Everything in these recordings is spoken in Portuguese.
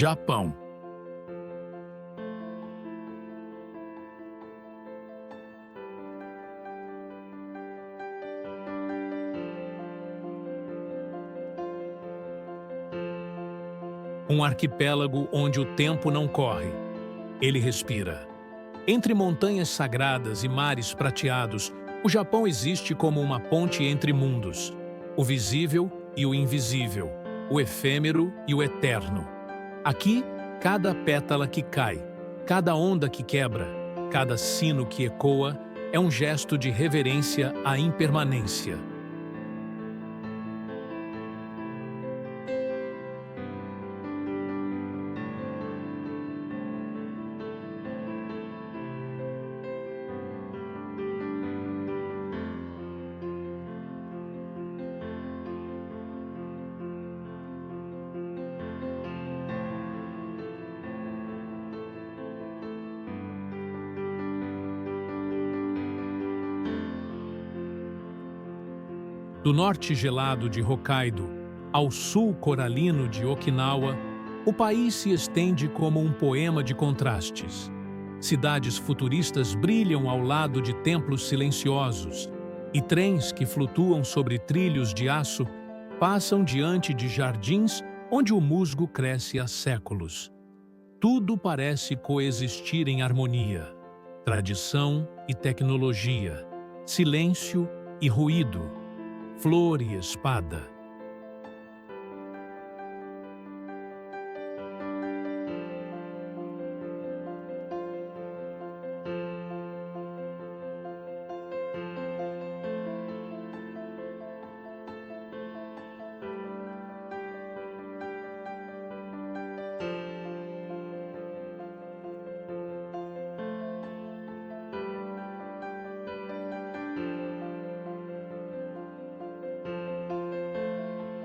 Japão. Um arquipélago onde o tempo não corre. Ele respira. Entre montanhas sagradas e mares prateados, o Japão existe como uma ponte entre mundos. O visível e o invisível, o efêmero e o eterno. Aqui, cada pétala que cai, cada onda que quebra, cada sino que ecoa, é um gesto de reverência à impermanência. Do norte gelado de Hokkaido ao sul coralino de Okinawa, o país se estende como um poema de contrastes. Cidades futuristas brilham ao lado de templos silenciosos, e trens que flutuam sobre trilhos de aço passam diante de jardins onde o musgo cresce há séculos. Tudo parece coexistir em harmonia. Tradição e tecnologia, silêncio e ruído, flor e espada.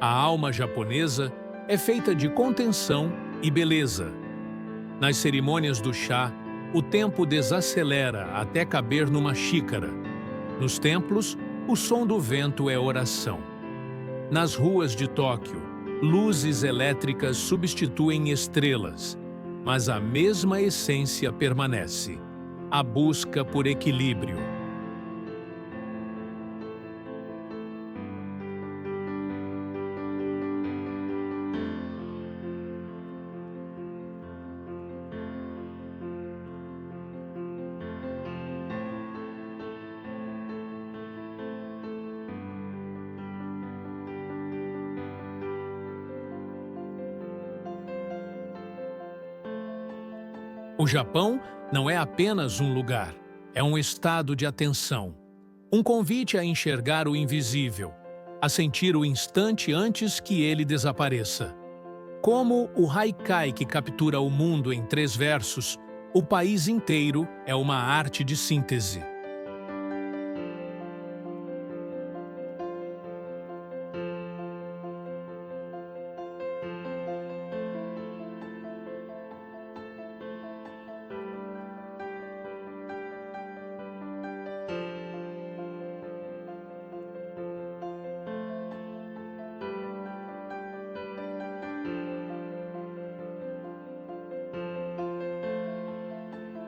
A alma japonesa é feita de contenção e beleza. Nas cerimônias do chá, o tempo desacelera até caber numa xícara. Nos templos, o som do vento é oração. Nas ruas de Tóquio, luzes elétricas substituem estrelas, mas a mesma essência permanece: a busca por equilíbrio. O Japão não é apenas um lugar, é um estado de atenção. Um convite a enxergar o invisível, a sentir o instante antes que ele desapareça. Como o haikai que captura o mundo em 3 versos, o país inteiro é uma arte de síntese.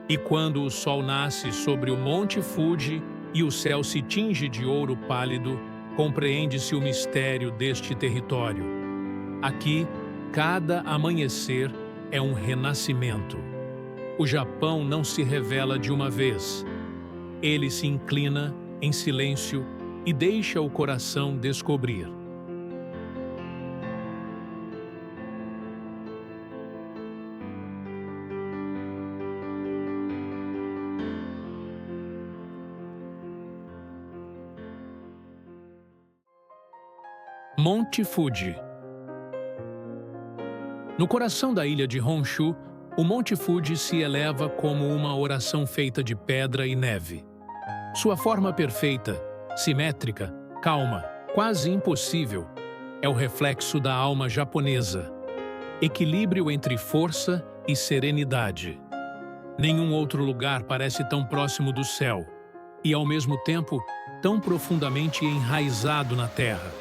E quando o sol nasce sobre o Monte Fuji e o céu se tinge de ouro pálido, compreende-se o mistério deste território. Aqui, cada amanhecer é um renascimento. O Japão não se revela de uma vez. Ele se inclina em silêncio e deixa o coração descobrir. Monte Fuji. No coração da ilha de Honshu, o Monte Fuji se eleva como uma oração feita de pedra e neve. Sua forma perfeita, simétrica, calma, quase impossível, é o reflexo da alma japonesa. Equilíbrio entre força e serenidade. Nenhum outro lugar parece tão próximo do céu e, ao mesmo tempo, tão profundamente enraizado na terra.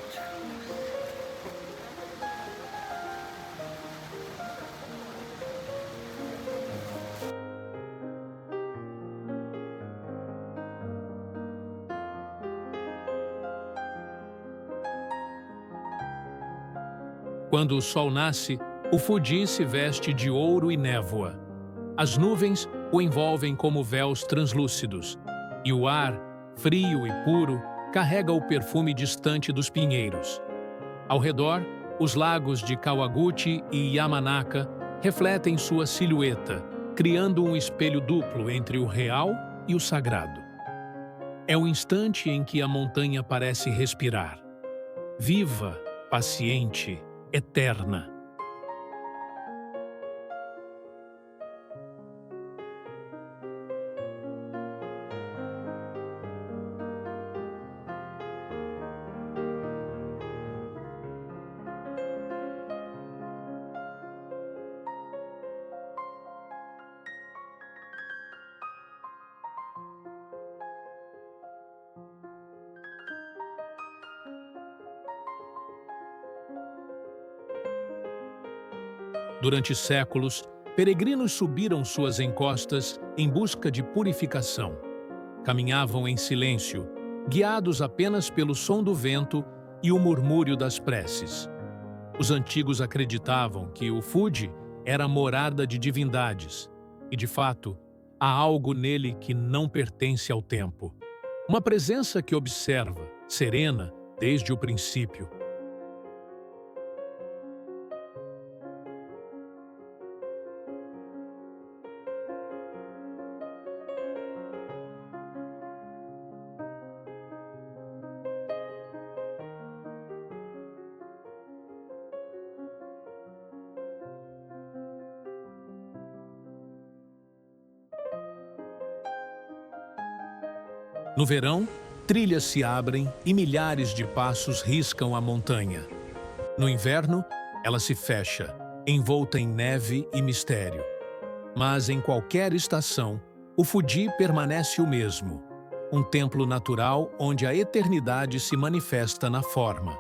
Quando o sol nasce, o Fuji se veste de ouro e névoa. As nuvens o envolvem como véus translúcidos, e o ar, frio e puro, carrega o perfume distante dos pinheiros. Ao redor, os lagos de Kawaguchi e Yamanaka refletem sua silhueta, criando um espelho duplo entre o real e o sagrado. É o instante em que a montanha parece respirar. Viva, paciente, eterna. Durante séculos, peregrinos subiram suas encostas em busca de purificação. Caminhavam em silêncio, guiados apenas pelo som do vento e o murmúrio das preces. Os antigos acreditavam que o Fuji era a morada de divindades, e de fato, há algo nele que não pertence ao tempo. Uma presença que observa, serena, desde o princípio. No verão, trilhas se abrem e milhares de passos riscam a montanha. No inverno, ela se fecha, envolta em neve e mistério. Mas em qualquer estação, o Fuji permanece o mesmo, um templo natural onde a eternidade se manifesta na forma.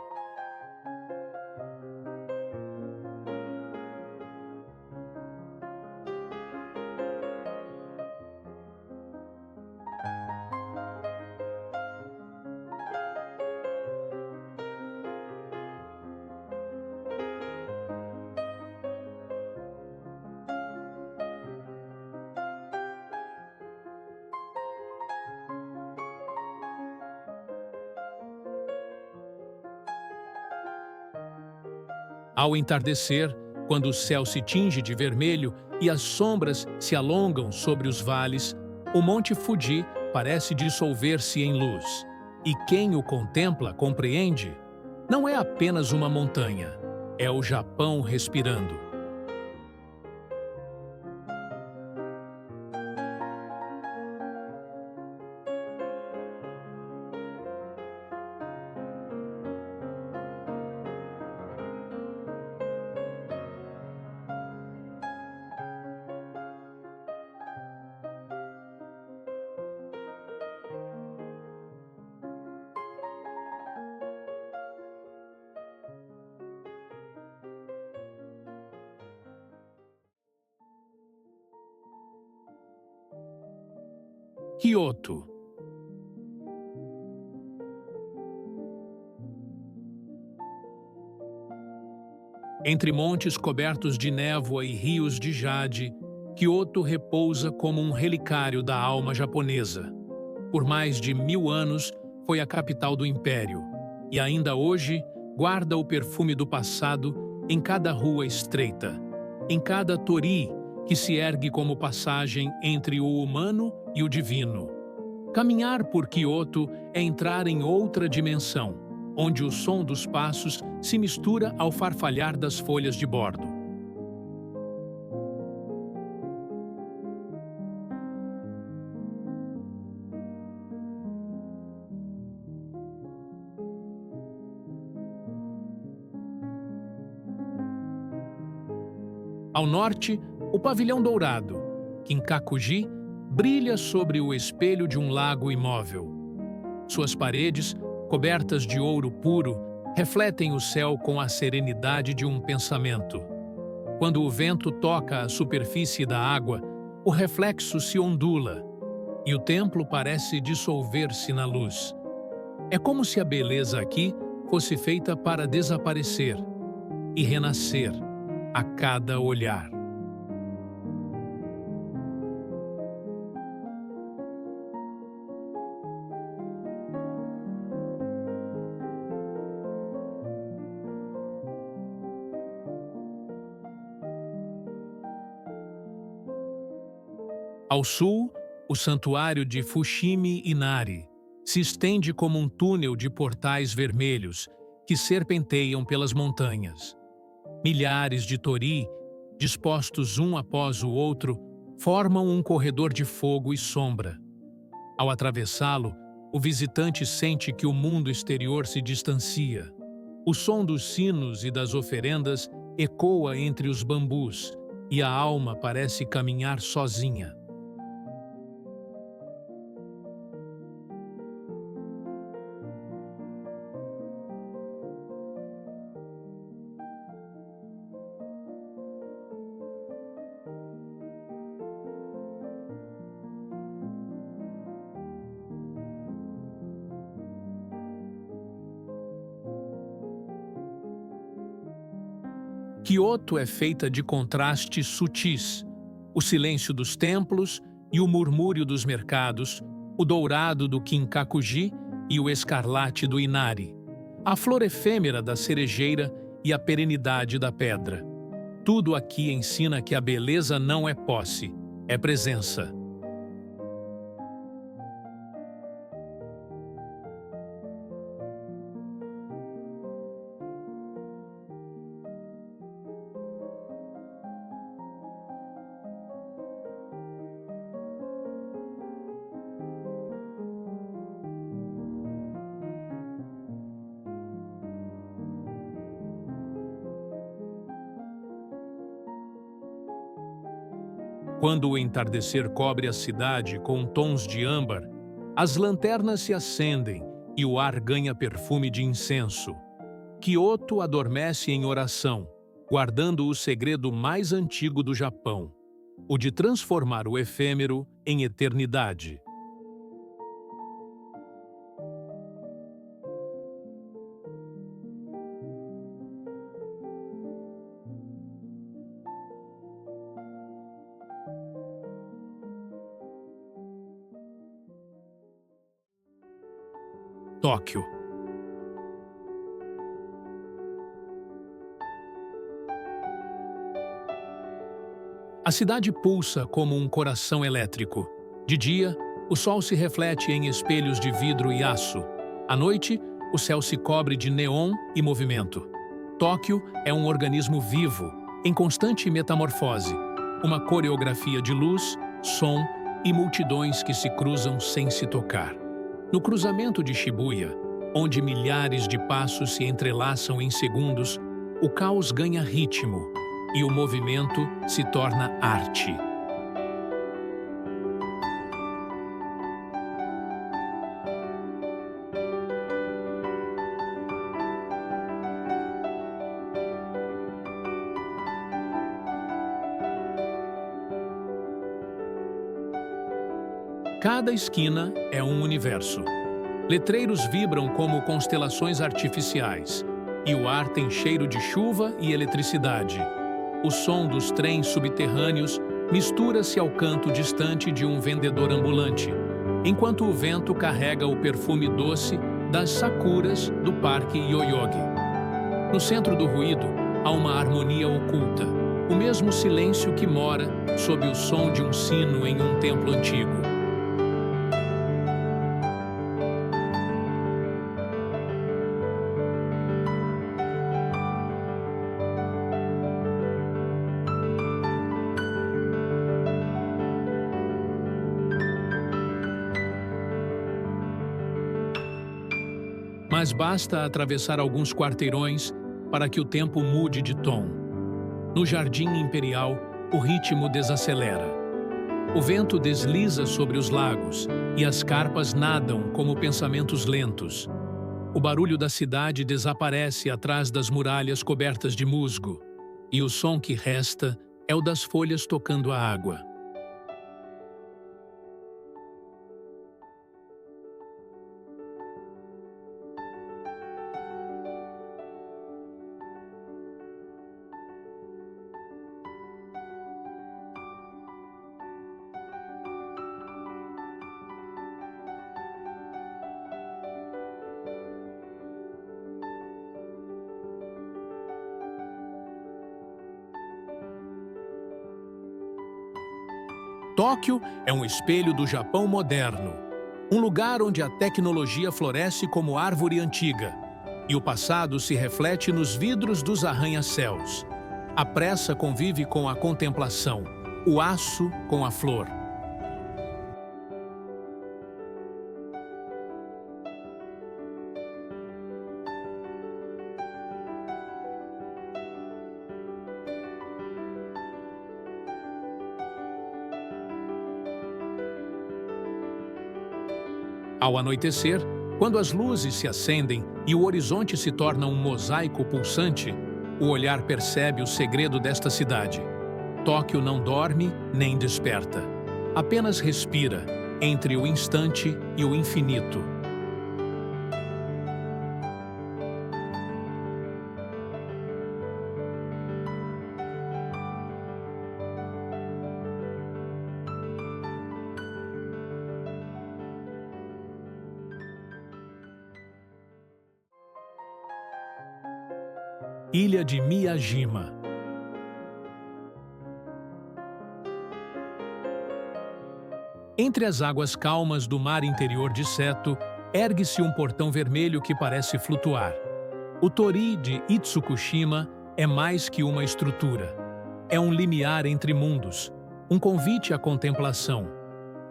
Ao entardecer, quando o céu se tinge de vermelho e as sombras se alongam sobre os vales, o Monte Fuji parece dissolver-se em luz. E quem o contempla compreende: não é apenas uma montanha, é o Japão respirando. Kyoto. Entre montes cobertos de névoa e rios de jade, Kyoto repousa como um relicário da alma japonesa. Por mais de 1000 anos, foi a capital do império, e ainda hoje guarda o perfume do passado em cada rua estreita, em cada torii que se ergue como passagem entre o humano e o divino. Caminhar por Kyoto é entrar em outra dimensão, onde o som dos passos se mistura ao farfalhar das folhas de bordo. Ao norte, o Pavilhão Dourado, Kinkakuji, brilha sobre o espelho de um lago imóvel. Suas paredes, cobertas de ouro puro, refletem o céu com a serenidade de um pensamento. Quando o vento toca a superfície da água, o reflexo se ondula e o templo parece dissolver-se na luz. É como se a beleza aqui fosse feita para desaparecer. e renascer a cada olhar. Ao sul, o santuário de Fushimi Inari se estende como um túnel de portais vermelhos que serpenteiam pelas montanhas. Milhares de torii, dispostos um após o outro, formam um corredor de fogo e sombra. Ao atravessá-lo, o visitante sente que o mundo exterior se distancia. O som dos sinos e das oferendas ecoa entre os bambus e a alma parece caminhar sozinha. Kyoto é feita de contrastes sutis: o silêncio dos templos e o murmúrio dos mercados, o dourado do Kinkakuji e o escarlate do Inari, a flor efêmera da cerejeira e a perenidade da pedra. Tudo aqui ensina que a beleza não é posse, é presença. Quando o entardecer cobre a cidade com tons de âmbar, as lanternas se acendem e o ar ganha perfume de incenso. Kyoto adormece em oração, guardando o segredo mais antigo do Japão, o de transformar o efêmero em eternidade. Tóquio. A cidade pulsa como um coração elétrico. De dia, o sol se reflete em espelhos de vidro e aço. À noite, o céu se cobre de neon e movimento. Tóquio é um organismo vivo, em constante metamorfose. Uma coreografia de luz, som e multidões que se cruzam sem se tocar. No cruzamento de Shibuya, onde milhares de passos se entrelaçam em segundos, o caos ganha ritmo e o movimento se torna arte. Cada esquina é um universo. Letreiros vibram como constelações artificiais, e o ar tem cheiro de chuva e eletricidade. O som dos trens subterrâneos mistura-se ao canto distante de um vendedor ambulante, enquanto o vento carrega o perfume doce das sakuras do Parque Yoyogi. No centro do ruído, há uma harmonia oculta, o mesmo silêncio que mora sob o som de um sino em um templo antigo. Mas basta atravessar alguns quarteirões para que o tempo mude de tom. No Jardim Imperial, o ritmo desacelera. O vento desliza sobre os lagos e as carpas nadam como pensamentos lentos. O barulho da cidade desaparece atrás das muralhas cobertas de musgo, e o som que resta é o das folhas tocando a água. Tóquio é um espelho do Japão moderno, um lugar onde a tecnologia floresce como árvore antiga e o passado se reflete nos vidros dos arranha-céus. A pressa convive com a contemplação, o aço com a flor. Ao anoitecer, quando as luzes se acendem e o horizonte se torna um mosaico pulsante, o olhar percebe o segredo desta cidade. Tóquio não dorme nem desperta. Apenas respira entre o instante e o infinito. Ilha de Miyajima. Entre as águas calmas do mar interior de Seto, ergue-se um portão vermelho que parece flutuar. O Torii de Itsukushima é mais que uma estrutura. É um limiar entre mundos, um convite à contemplação.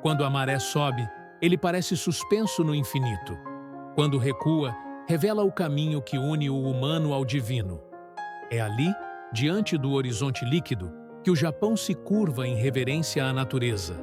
Quando a maré sobe, ele parece suspenso no infinito. Quando recua, revela o caminho que une o humano ao divino. É ali, diante do horizonte líquido, que o Japão se curva em reverência à natureza.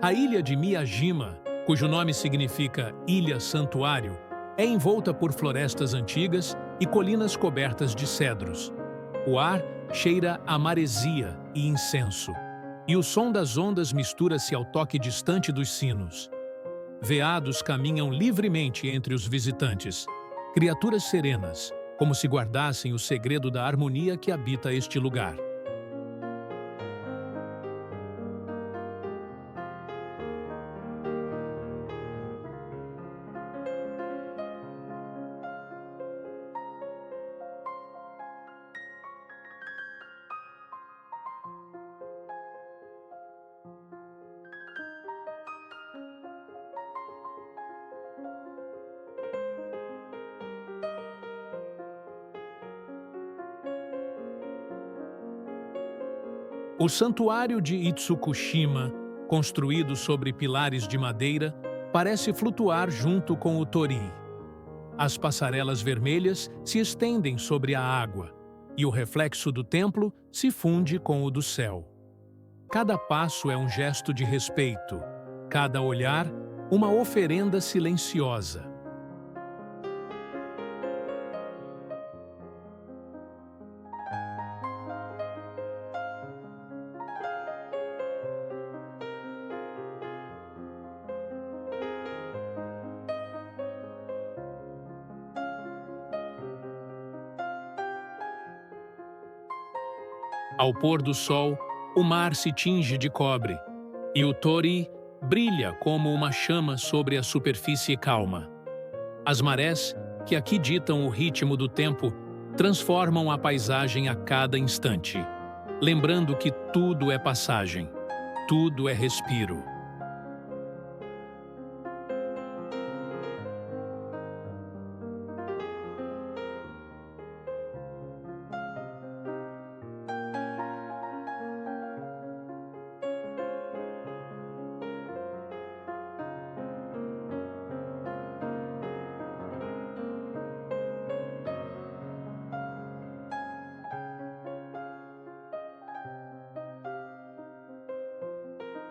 A ilha de Miyajima, cujo nome significa Ilha Santuário, é envolta por florestas antigas e colinas cobertas de cedros. O ar cheira a maresia e incenso, e o som das ondas mistura-se ao toque distante dos sinos. Veados caminham livremente entre os visitantes, criaturas serenas, como se guardassem o segredo da harmonia que habita este lugar. O santuário de Itsukushima, construído sobre pilares de madeira, parece flutuar junto com o Torii. As passarelas vermelhas se estendem sobre a água, e o reflexo do templo se funde com o do céu. Cada passo é um gesto de respeito, cada olhar, uma oferenda silenciosa. Ao pôr do sol, o mar se tinge de cobre, e o Torii brilha como uma chama sobre a superfície calma. As marés, que aqui ditam o ritmo do tempo, transformam a paisagem a cada instante, lembrando que tudo é passagem, tudo é respiro.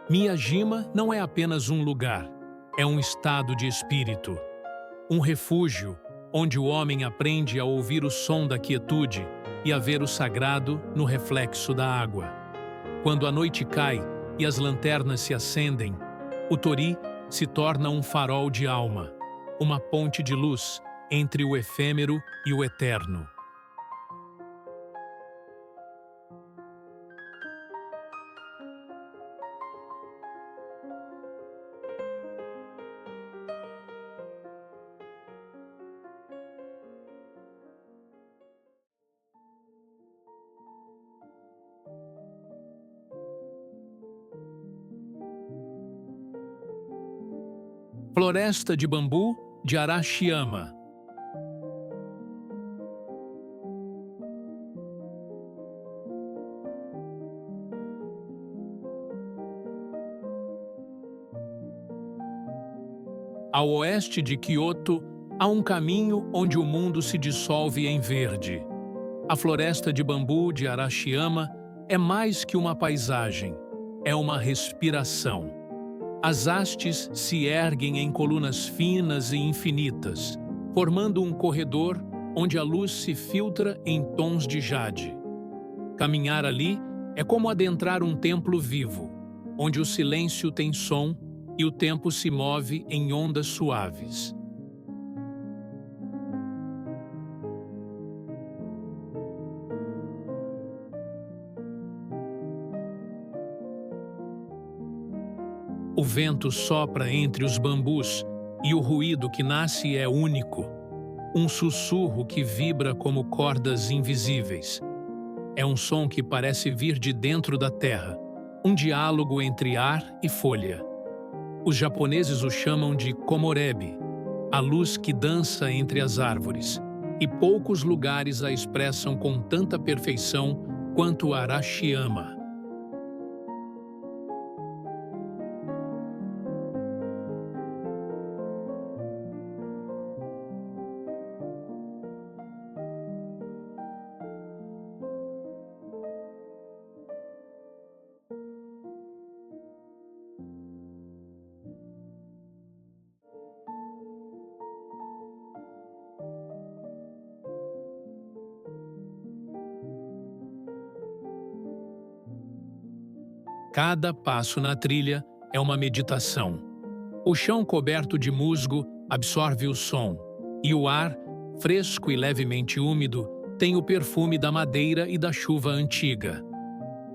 Miyajima não é apenas um lugar, é um estado de espírito. Um refúgio onde o homem aprende a ouvir o som da quietude e a ver o sagrado no reflexo da água. Quando a noite cai e as lanternas se acendem, o Torii se torna um farol de alma, uma ponte de luz entre o efêmero e o eterno. Floresta de bambu de Arashiyama. Ao oeste de Kyoto, há um caminho onde o mundo se dissolve em verde. A floresta de bambu de Arashiyama é mais que uma paisagem, é uma respiração. As hastes se erguem em colunas finas e infinitas, formando um corredor onde a luz se filtra em tons de jade. Caminhar ali é como adentrar um templo vivo, onde o silêncio tem som e o tempo se move em ondas suaves. O vento sopra entre os bambus e o ruído que nasce é único. Um sussurro que vibra como cordas invisíveis. É um som que parece vir de dentro da terra, um diálogo entre ar e folha. Os japoneses o chamam de komorebi, a luz que dança entre as árvores, e poucos lugares a expressam com tanta perfeição quanto Arashiyama. Cada passo na trilha é uma meditação. O chão coberto de musgo absorve o som, e o ar, fresco e levemente úmido, tem o perfume da madeira e da chuva antiga.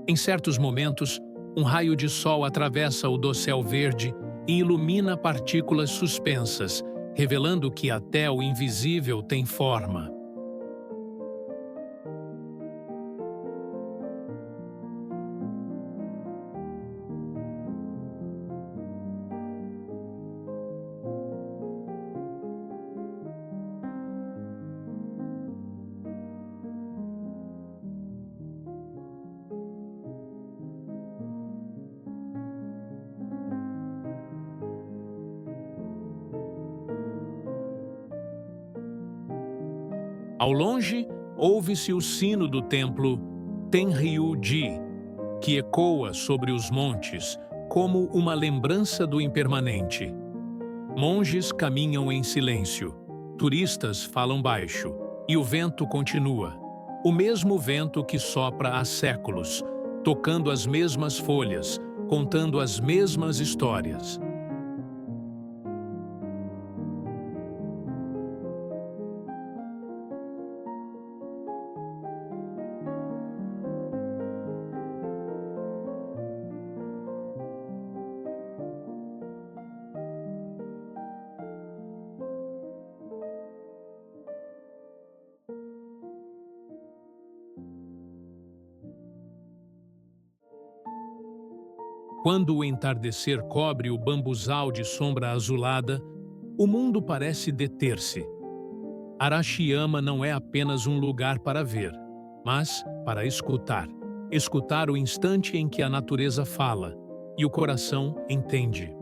Em certos momentos, um raio de sol atravessa o dossel verde e ilumina partículas suspensas, revelando que até o invisível tem forma. Ao longe, ouve-se o sino do templo Tenryū-ji, que ecoa sobre os montes como uma lembrança do impermanente. Monges caminham em silêncio, turistas falam baixo, e o vento continua. O mesmo vento que sopra há séculos, tocando as mesmas folhas, contando as mesmas histórias. Quando o entardecer cobre o bambuzal de sombra azulada, o mundo parece deter-se. Arashiyama não é apenas um lugar para ver, mas para escutar. Escutar o instante em que a natureza fala e o coração entende.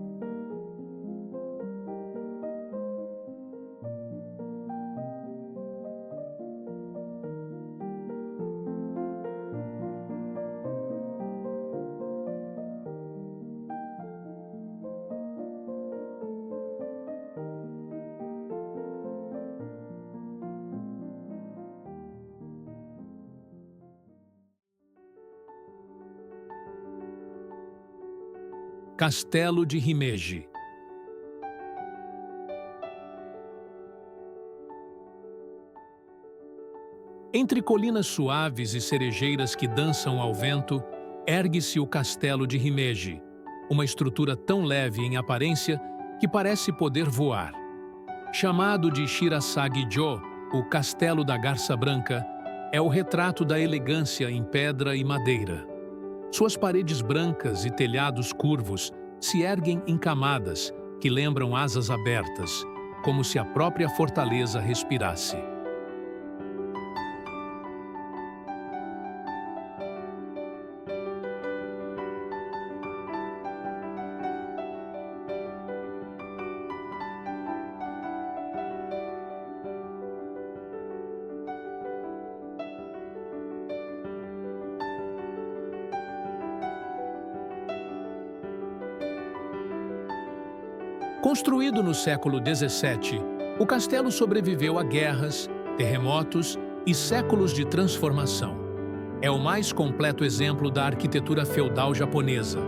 Castelo de Himeji. Entre colinas suaves e cerejeiras que dançam ao vento, ergue-se o Castelo de Himeji, uma estrutura tão leve em aparência que parece poder voar. Chamado de Shirasagi-jo, o Castelo da Garça Branca, é o retrato da elegância em pedra e madeira. Suas paredes brancas e telhados curvos se erguem em camadas, que lembram asas abertas, como se a própria fortaleza respirasse. Construído no século XVII, o castelo sobreviveu a guerras, terremotos e séculos de transformação. É o mais completo exemplo da arquitetura feudal japonesa,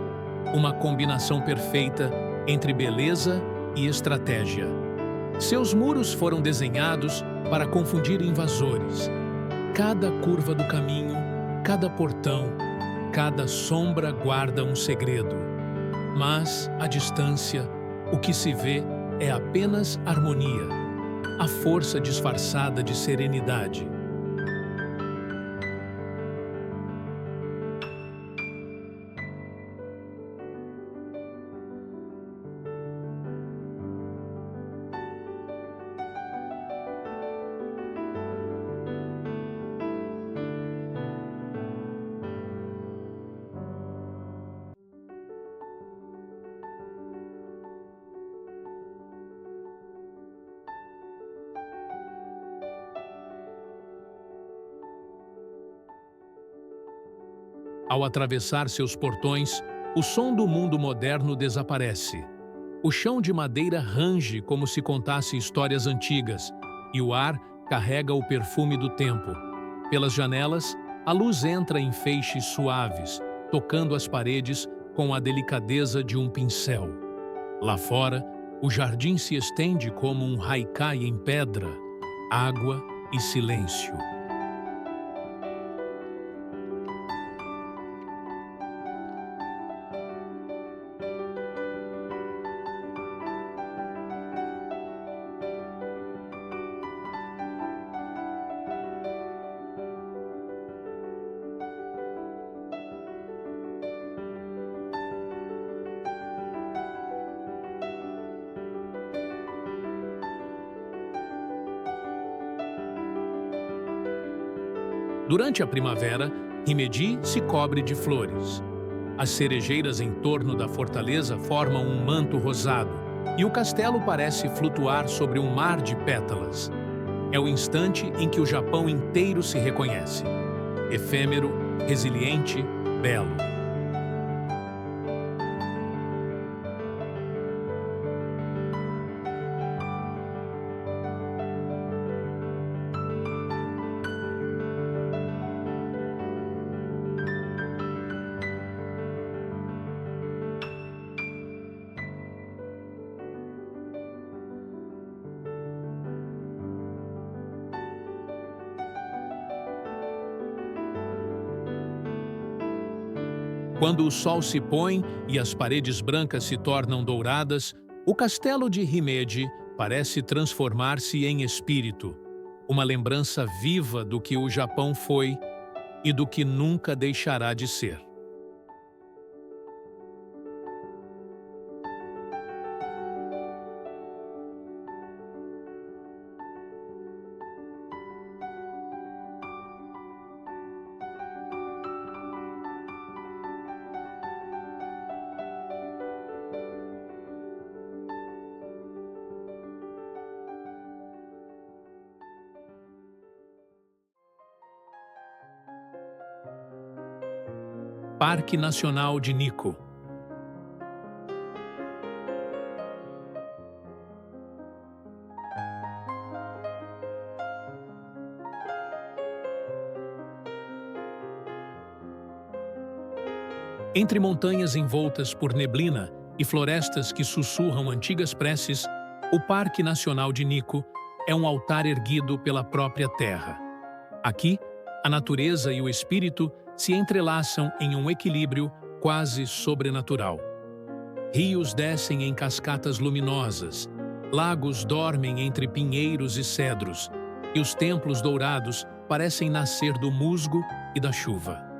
uma combinação perfeita entre beleza e estratégia. Seus muros foram desenhados para confundir invasores. Cada curva do caminho, cada portão, cada sombra guarda um segredo. Mas, à distância, o que se vê é apenas harmonia, a força disfarçada de serenidade. Ao atravessar seus portões, o som do mundo moderno desaparece. O chão de madeira range como se contasse histórias antigas, e o ar carrega o perfume do tempo. Pelas janelas, a luz entra em feixes suaves, tocando as paredes com a delicadeza de um pincel. Lá fora, o jardim se estende como um haikai em pedra, água e silêncio. Durante a primavera, Himeji se cobre de flores. As cerejeiras em torno da fortaleza formam um manto rosado e o castelo parece flutuar sobre um mar de pétalas. É o instante em que o Japão inteiro se reconhece. Efêmero, resiliente, belo. Quando o sol se põe e as paredes brancas se tornam douradas, o castelo de Himeji parece transformar-se em espírito, uma lembrança viva do que o Japão foi e do que nunca deixará de ser. Parque Nacional de Nikko. Entre montanhas envoltas por neblina e florestas que sussurram antigas preces, o Parque Nacional de Nikko é um altar erguido pela própria terra. Aqui, a natureza e o espírito se entrelaçam em um equilíbrio quase sobrenatural. Rios descem em cascatas luminosas, lagos dormem entre pinheiros e cedros, e os templos dourados parecem nascer do musgo e da chuva.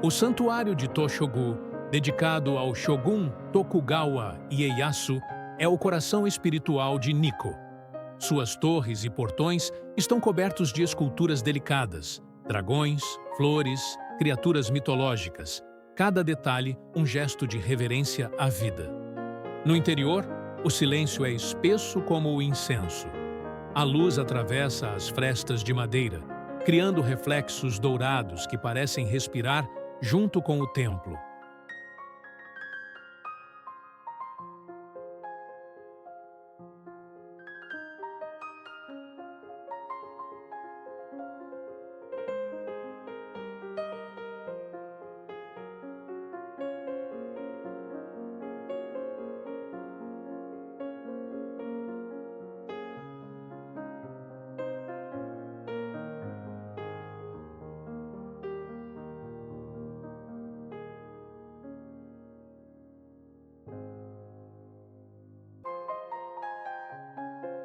O santuário de Toshogu, dedicado ao Shogun Tokugawa Ieyasu, é o coração espiritual de Nikko. Suas torres e portões estão cobertos de esculturas delicadas, dragões, flores, criaturas mitológicas, cada detalhe um gesto de reverência à vida. No interior, o silêncio é espesso como o incenso. A luz atravessa as frestas de madeira, criando reflexos dourados que parecem respirar junto com o templo.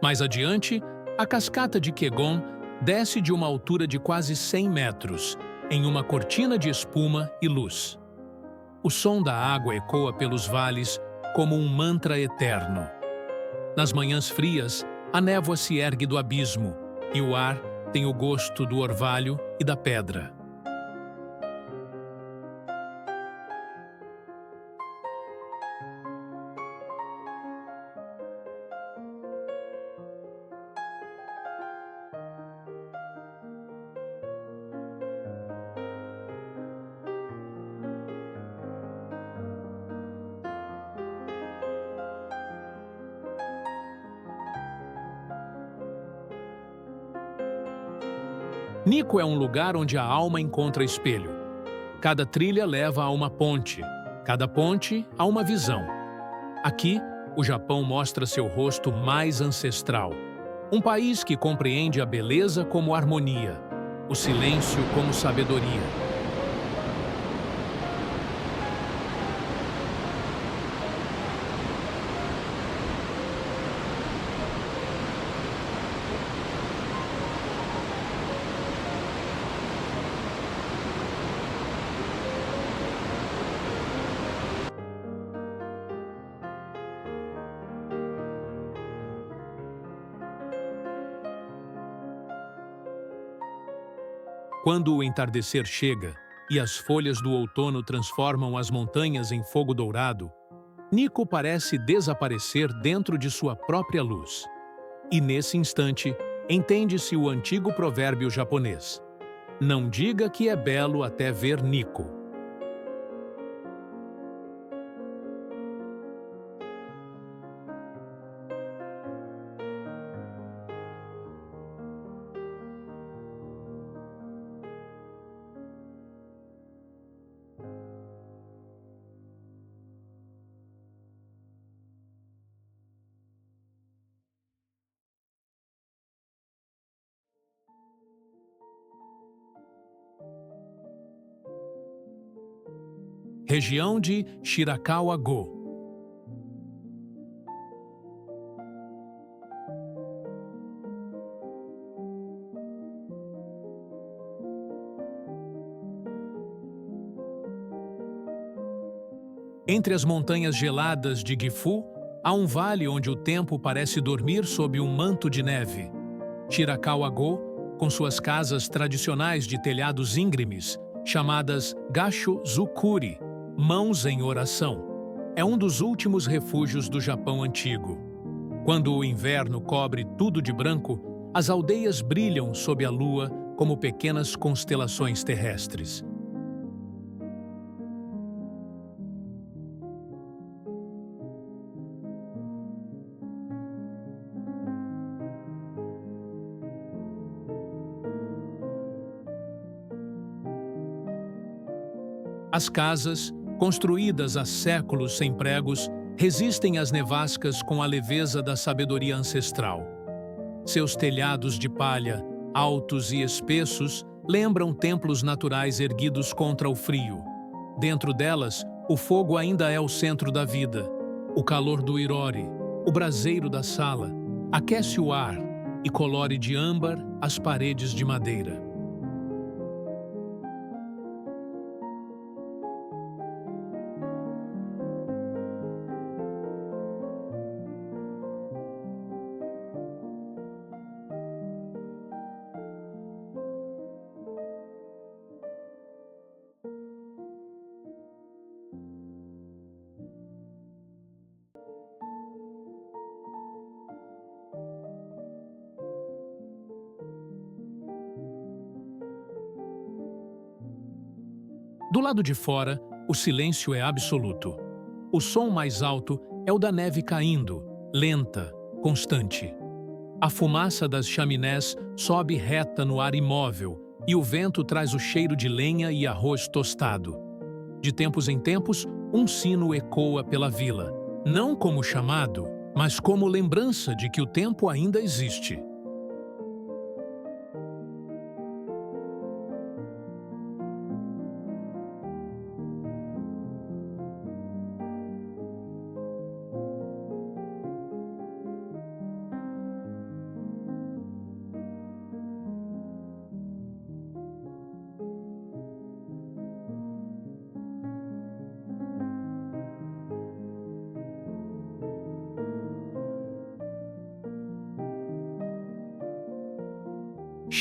Mais adiante, a cascata de Kegon desce de uma altura de quase 100 metros, em uma cortina de espuma e luz. O som da água ecoa pelos vales como um mantra eterno. Nas manhãs frias, a névoa se ergue do abismo e o ar tem o gosto do orvalho e da pedra. Nikko é um lugar onde a alma encontra espelho. Cada trilha leva a uma ponte, cada ponte a uma visão. Aqui, o Japão mostra seu rosto mais ancestral. Um país que compreende a beleza como harmonia, o silêncio como sabedoria. Quando o entardecer chega e as folhas do outono transformam as montanhas em fogo dourado, Nikko parece desaparecer dentro de sua própria luz. E nesse instante, entende-se o antigo provérbio japonês: não diga que é belo até ver Nikko. Região de Shirakawa-go. Entre as montanhas geladas de Gifu, há um vale onde o tempo parece dormir sob um manto de neve. Shirakawa-go, com suas casas tradicionais de telhados íngremes, chamadas Gacho-zukuri, mãos em oração, é um dos últimos refúgios do Japão antigo. Quando o inverno cobre tudo de branco, as aldeias brilham sob a lua como pequenas constelações terrestres. As casas, construídas há séculos sem pregos, resistem às nevascas com a leveza da sabedoria ancestral. Seus telhados de palha, altos e espessos, lembram templos naturais erguidos contra o frio. Dentro delas, o fogo ainda é o centro da vida. O calor do irori, o braseiro da sala, aquece o ar e colore de âmbar as paredes de madeira. Do lado de fora, o silêncio é absoluto. O som mais alto é o da neve caindo, lenta, constante. A fumaça das chaminés sobe reta no ar imóvel e o vento traz o cheiro de lenha e arroz tostado. De tempos em tempos, um sino ecoa pela vila, não como chamado, mas como lembrança de que o tempo ainda existe.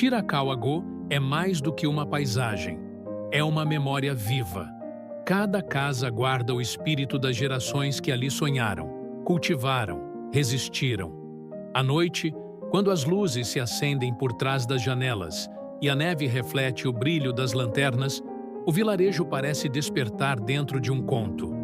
Shirakawa-go é mais do que uma paisagem. É uma memória viva. Cada casa guarda o espírito das gerações que ali sonharam, cultivaram, resistiram. À noite, quando as luzes se acendem por trás das janelas e a neve reflete o brilho das lanternas, o vilarejo parece despertar dentro de um conto.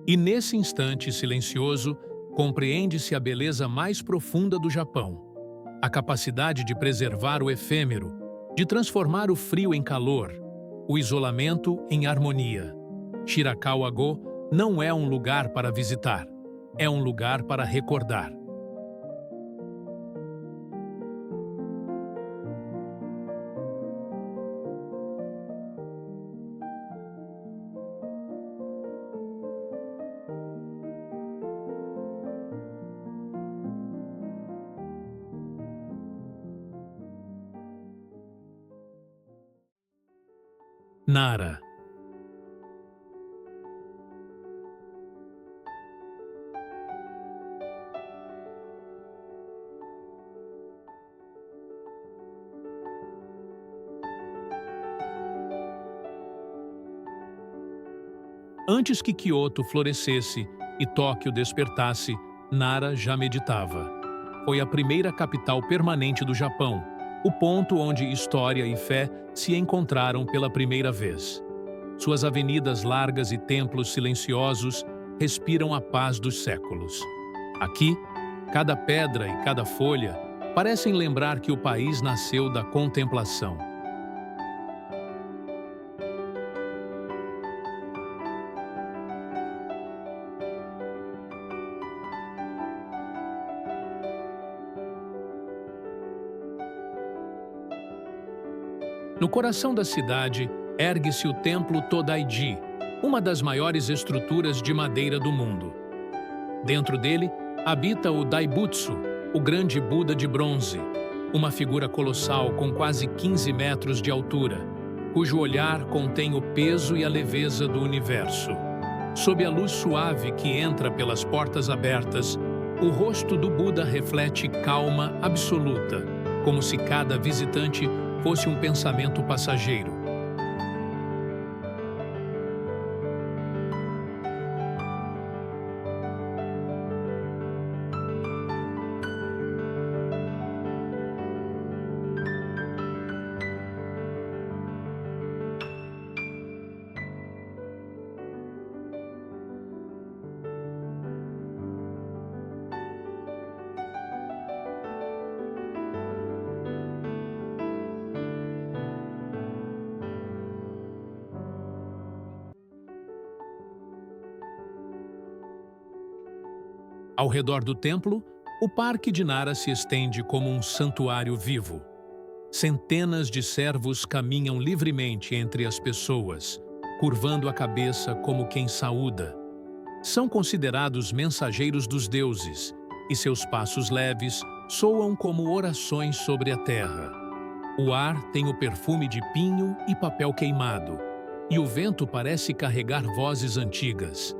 E nesse instante silencioso, compreende-se a beleza mais profunda do Japão. A capacidade de preservar o efêmero, de transformar o frio em calor, o isolamento em harmonia. Shirakawa-go não é um lugar para visitar, é um lugar para recordar. Nara. Antes que Kyoto florescesse e Tóquio despertasse, Nara já meditava. Foi a primeira capital permanente do Japão, o ponto onde história e fé se encontraram pela primeira vez. Suas avenidas largas e templos silenciosos respiram a paz dos séculos. Aqui, cada pedra e cada folha parecem lembrar que o país nasceu da contemplação. No coração da cidade, ergue-se o Templo Todaiji, uma das maiores estruturas de madeira do mundo. Dentro dele, habita o Daibutsu, o grande Buda de bronze, uma figura colossal com quase 15 metros de altura, cujo olhar contém o peso e a leveza do universo. Sob a luz suave que entra pelas portas abertas, o rosto do Buda reflete calma absoluta, como se cada visitante fosse um pensamento passageiro. Ao redor do templo, o Parque de Nara se estende como um santuário vivo. Centenas de servos caminham livremente entre as pessoas, curvando a cabeça como quem saúda. São considerados mensageiros dos deuses, e seus passos leves soam como orações sobre a terra. O ar tem o perfume de pinho e papel queimado, e o vento parece carregar vozes antigas.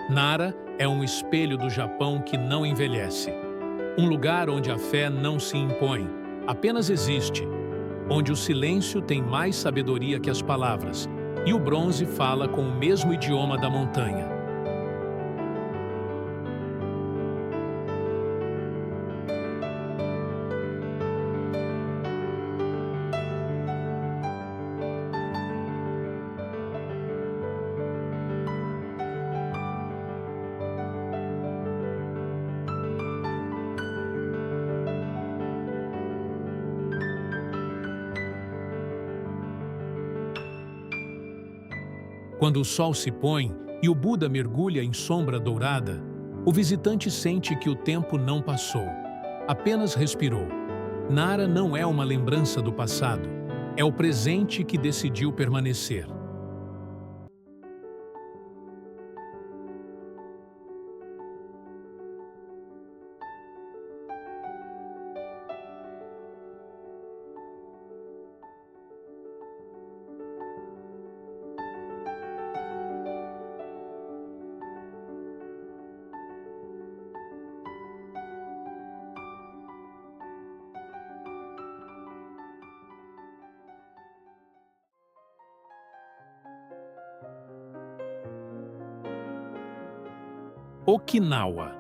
Nara é um espelho do Japão que não envelhece. Um lugar onde a fé não se impõe, apenas existe. Onde o silêncio tem mais sabedoria que as palavras, e o bronze fala com o mesmo idioma da montanha. Quando o sol se põe e o Buda mergulha em sombra dourada, o visitante sente que o tempo não passou, apenas respirou. Nara não é uma lembrança do passado, é o presente que decidiu permanecer. Okinawa.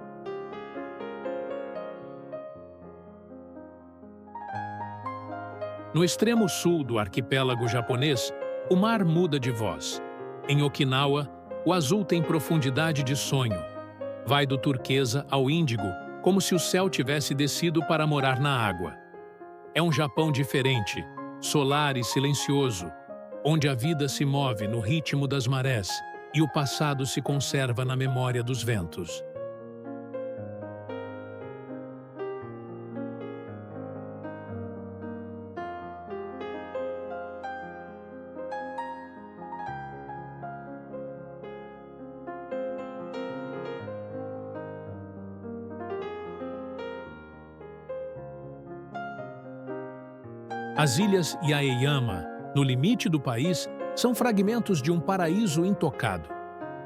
No extremo sul do arquipélago japonês, o mar muda de voz. Em Okinawa, o azul tem profundidade de sonho. Vai do turquesa ao índigo, como se o céu tivesse descido para morar na água. É um Japão diferente, solar e silencioso, onde a vida se move no ritmo das marés e o passado se conserva na memória dos ventos. As ilhas Yaeyama, no limite do país, são fragmentos de um paraíso intocado.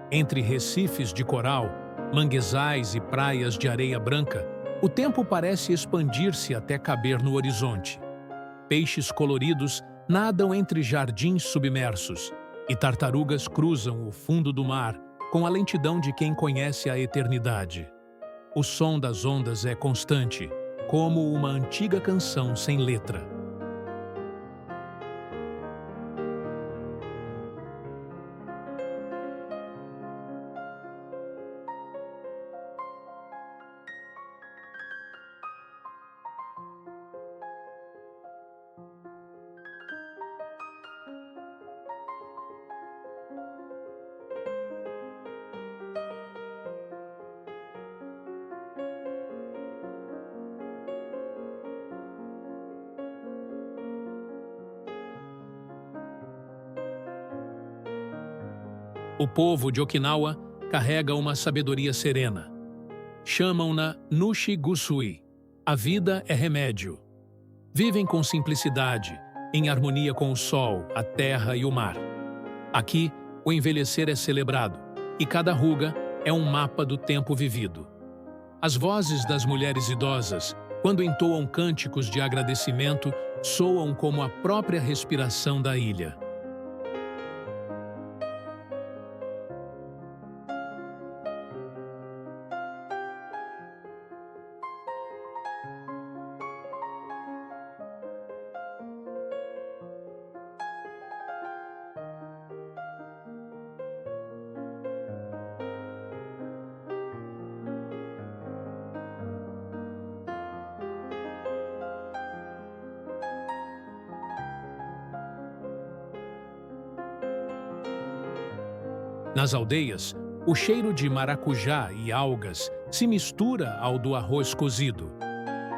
Entre recifes de coral, manguezais e praias de areia branca, o tempo parece expandir-se até caber no horizonte. Peixes coloridos nadam entre jardins submersos e tartarugas cruzam o fundo do mar com a lentidão de quem conhece a eternidade. O som das ondas é constante, como uma antiga canção sem letra. O povo de Okinawa carrega uma sabedoria serena. Chamam-na Nushi Gusui. A vida é remédio. Vivem com simplicidade, em harmonia com o sol, a terra e o mar. Aqui, o envelhecer é celebrado, e cada ruga é um mapa do tempo vivido. As vozes das mulheres idosas, quando entoam cânticos de agradecimento, soam como a própria respiração da ilha. Nas aldeias, o cheiro de maracujá e algas se mistura ao do arroz cozido.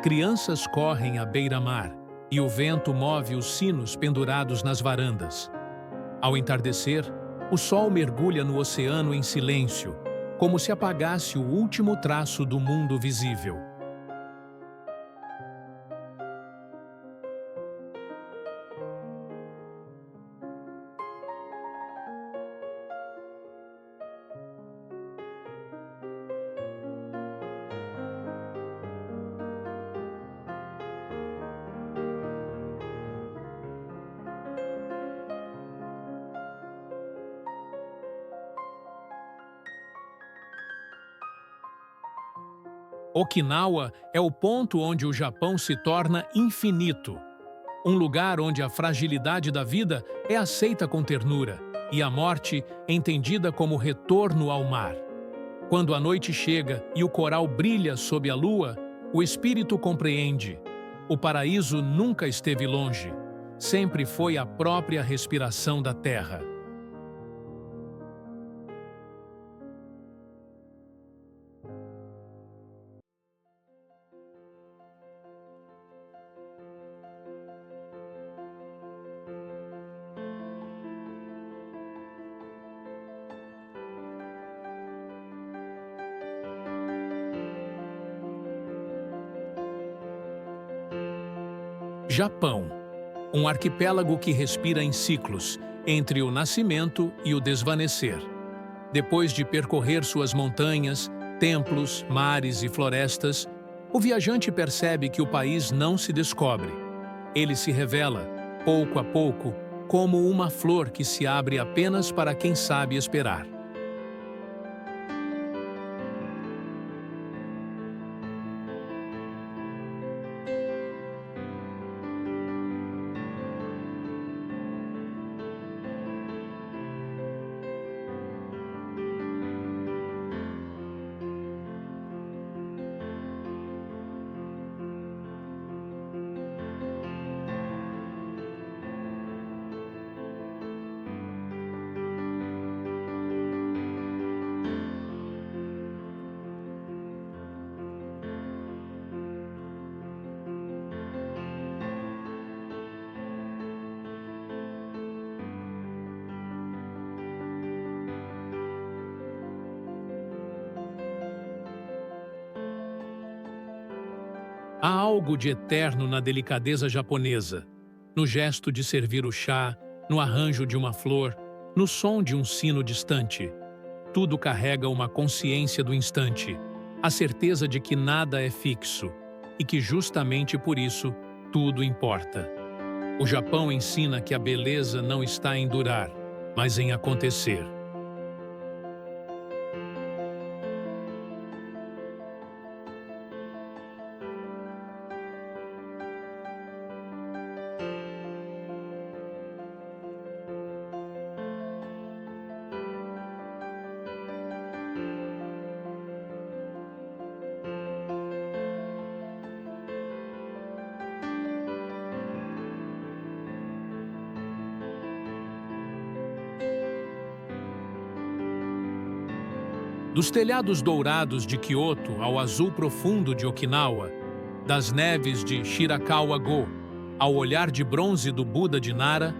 Crianças correm à beira-mar e o vento move os sinos pendurados nas varandas. Ao entardecer, o sol mergulha no oceano em silêncio, como se apagasse o último traço do mundo visível. Okinawa é o ponto onde o Japão se torna infinito. Um lugar onde a fragilidade da vida é aceita com ternura e a morte entendida como retorno ao mar. Quando a noite chega e o coral brilha sob a lua, o espírito compreende. O paraíso nunca esteve longe, sempre foi a própria respiração da terra. Japão, um arquipélago que respira em ciclos, entre o nascimento e o desvanecer. Depois de percorrer suas montanhas, templos, mares e florestas, o viajante percebe que o país não se descobre. Ele se revela, pouco a pouco, como uma flor que se abre apenas para quem sabe esperar. Há algo de eterno na delicadeza japonesa, no gesto de servir o chá, no arranjo de uma flor, no som de um sino distante. Tudo carrega uma consciência do instante, a certeza de que nada é fixo e que justamente por isso tudo importa. O Japão ensina que a beleza não está em durar, mas em acontecer. Dos telhados dourados de Kyoto ao azul profundo de Okinawa, das neves de Shirakawa-go ao olhar de bronze do Buda de Nara,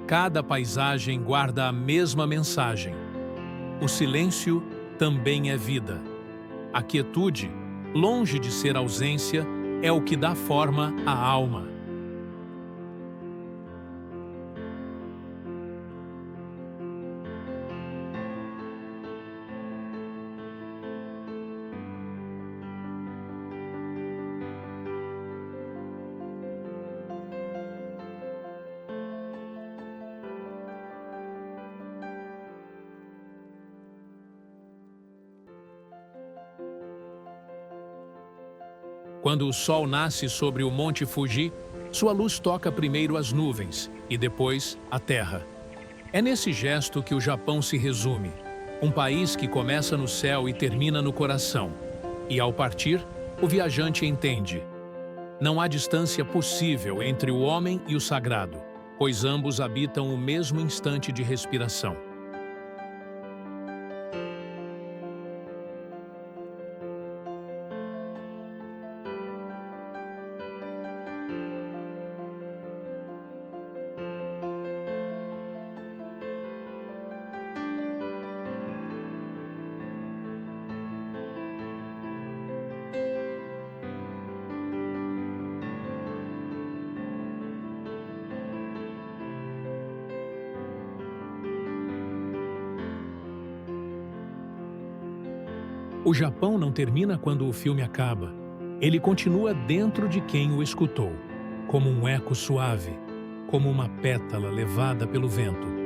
cada paisagem guarda a mesma mensagem. O silêncio também é vida. A quietude, longe de ser ausência, é o que dá forma à alma. Quando o sol nasce sobre o Monte Fuji, sua luz toca primeiro as nuvens e depois a terra. É nesse gesto que o Japão se resume, um país que começa no céu e termina no coração. E ao partir, o viajante entende. Não há distância possível entre o homem e o sagrado, pois ambos habitam o mesmo instante de respiração. O Japão não termina quando o filme acaba. Ele continua dentro de quem o escutou, como um eco suave, como uma pétala levada pelo vento.